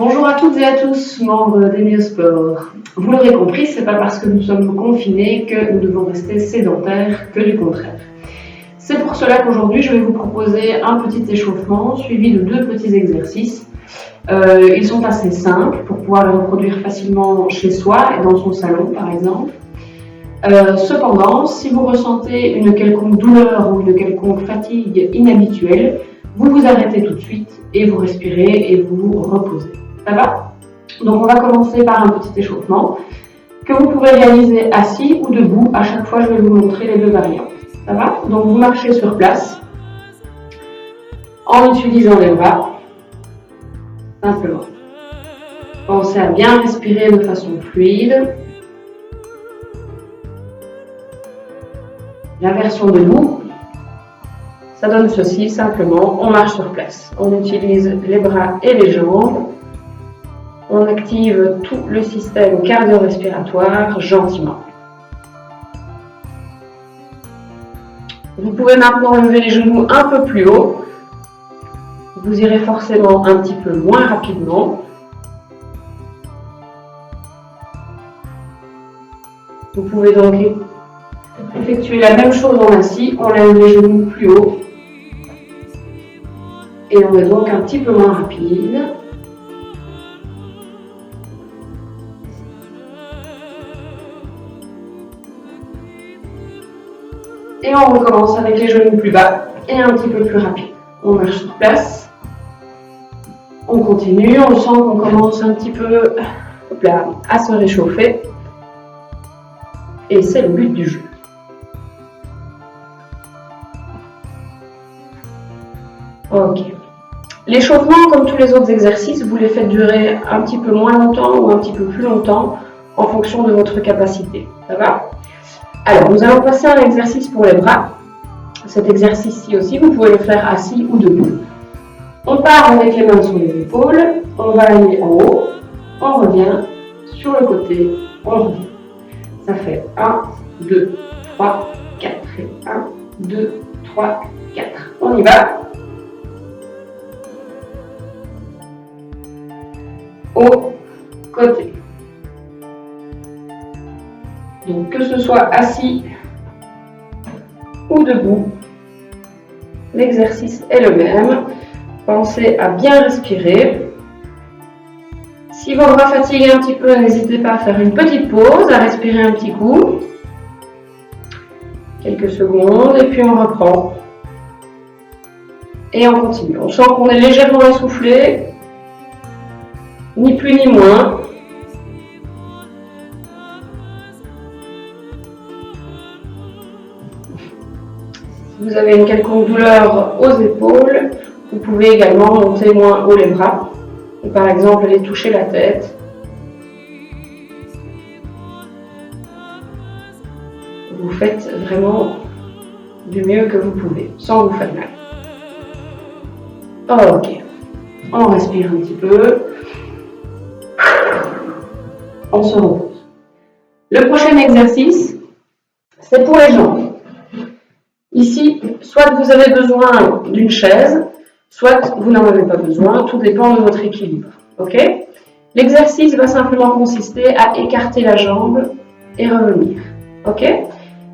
Bonjour à toutes et à tous, membres d'Eneosport. Vous l'aurez compris, c'est pas parce que nous sommes confinés que nous devons rester sédentaires, que du contraire. C'est pour cela qu'aujourd'hui, je vais vous proposer un petit échauffement suivi de 2 petits exercices. Ils sont assez simples pour pouvoir les reproduire facilement chez soi et dans son salon, par exemple. Cependant, si vous ressentez une quelconque douleur ou une quelconque fatigue inhabituelle, vous vous arrêtez tout de suite et vous respirez et vous vous reposez. Ça va? Donc on va commencer par un petit échauffement que vous pouvez réaliser assis ou debout. À chaque fois, je vais vous montrer les 2 variantes. Ça va? Donc vous marchez sur place en utilisant les bras, simplement. Pensez à bien respirer de façon fluide. La version debout, ça donne ceci, simplement, on marche sur place. On utilise les bras et les jambes. On active tout le système cardio-respiratoire gentiment. Vous pouvez maintenant lever les genoux un peu plus haut. Vous irez forcément un petit peu moins rapidement. Vous pouvez donc effectuer la même chose en assis. On lève les genoux plus haut. Et on est donc un petit peu moins rapide. Et on recommence avec les genoux plus bas et un petit peu plus rapide. On marche sur place. On continue. On sent qu'on commence un petit peu à se réchauffer. Et c'est le but du jeu. Ok. L'échauffement, comme tous les autres exercices, vous les faites durer un petit peu moins longtemps ou un petit peu plus longtemps en fonction de votre capacité. Ça va? Alors, nous allons passer à un exercice pour les bras. Cet exercice-ci aussi, vous pouvez le faire assis ou debout. On part avec les mains sur les épaules, on va aller en haut, on revient sur le côté, on revient. Ça fait 1, 2, 3, 4. Et 1, 2, 3, 4. On y va. Au côté. Donc que ce soit assis ou debout, l'exercice est le même. Pensez à bien respirer. Si vos bras fatiguent un petit peu, n'hésitez pas à faire une petite pause, à respirer un petit coup. Quelques secondes et puis on reprend. Et on continue. On sent qu'on est légèrement essoufflé, ni plus ni moins. Si vous avez une quelconque douleur aux épaules, vous pouvez également monter moins haut les bras, ou par exemple aller toucher la tête. Vous faites vraiment du mieux que vous pouvez, sans vous faire mal. Ok, on respire un petit peu. On se repose. Le prochain exercice, c'est pour les jambes. Ici, soit vous avez besoin d'une chaise, soit vous n'en avez pas besoin, tout dépend de votre équilibre. Ok? L'exercice va simplement consister à écarter la jambe et revenir. Ok?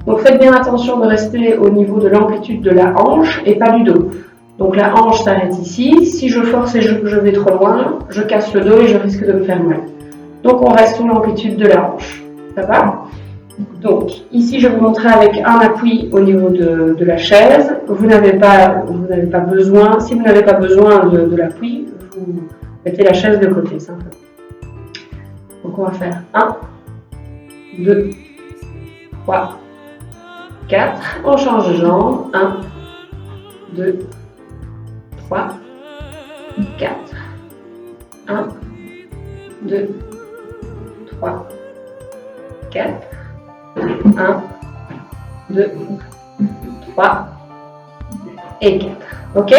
Donc faites bien attention de rester au niveau de l'amplitude de la hanche et pas du dos. Donc la hanche s'arrête ici. Si je force et je vais trop loin, je casse le dos et je risque de me faire mal. Donc on reste sous l'amplitude de la hanche. Ça va? Donc, ici, je vais vous montrer avec un appui au niveau de la chaise. Vous n'avez pas besoin, si vous n'avez pas besoin de l'appui, vous mettez la chaise de côté, simplement. Donc, on va faire 1, 2, 3, 4. On change de jambe. 1, 2, 3, 4. 1, 2, 3, 4. 1, 2, 3 et 4. Ok?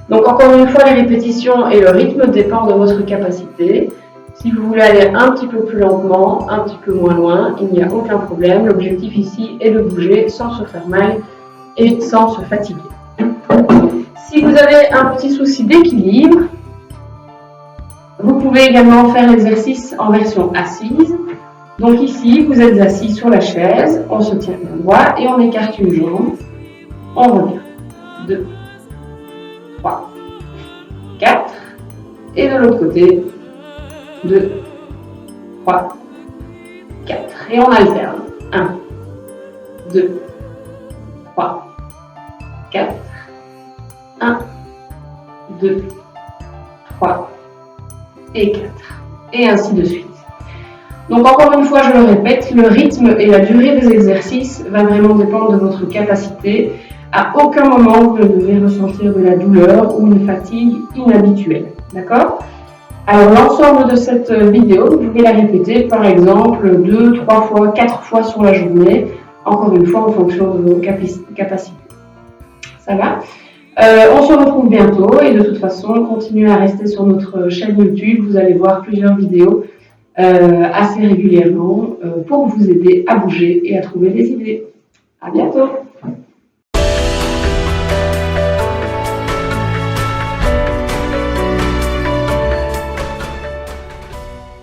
Donc encore une fois, les répétitions et le rythme dépendent de votre capacité. Si vous voulez aller un petit peu plus lentement, un petit peu moins loin, il n'y a aucun problème. L'objectif ici est de bouger sans se faire mal et sans se fatiguer. Si vous avez un petit souci d'équilibre, Vous pouvez également faire l'exercice en version assise. Donc ici, vous êtes assis sur la chaise, on se tient bien droit et on écarte une jambe. On revient. 2, 3, 4. Et de l'autre côté, 2, 3, 4. Et on alterne. 1, 2, 3, 4. 1, 2, 3 et 4. Et ainsi de suite. Donc encore une fois, je le répète, le rythme et la durée des exercices va vraiment dépendre de votre capacité. À aucun moment, vous ne devez ressentir de la douleur ou une fatigue inhabituelle. D'accord? Alors l'ensemble de cette vidéo, vous pouvez la répéter par exemple 2, 3 fois, 4 fois sur la journée, encore une fois en fonction de vos capacités. Ça va? On se retrouve bientôt et de toute façon, continuez à rester sur notre chaîne YouTube. Vous allez voir plusieurs vidéos assez régulièrement pour vous aider à bouger et à trouver des idées. À bientôt!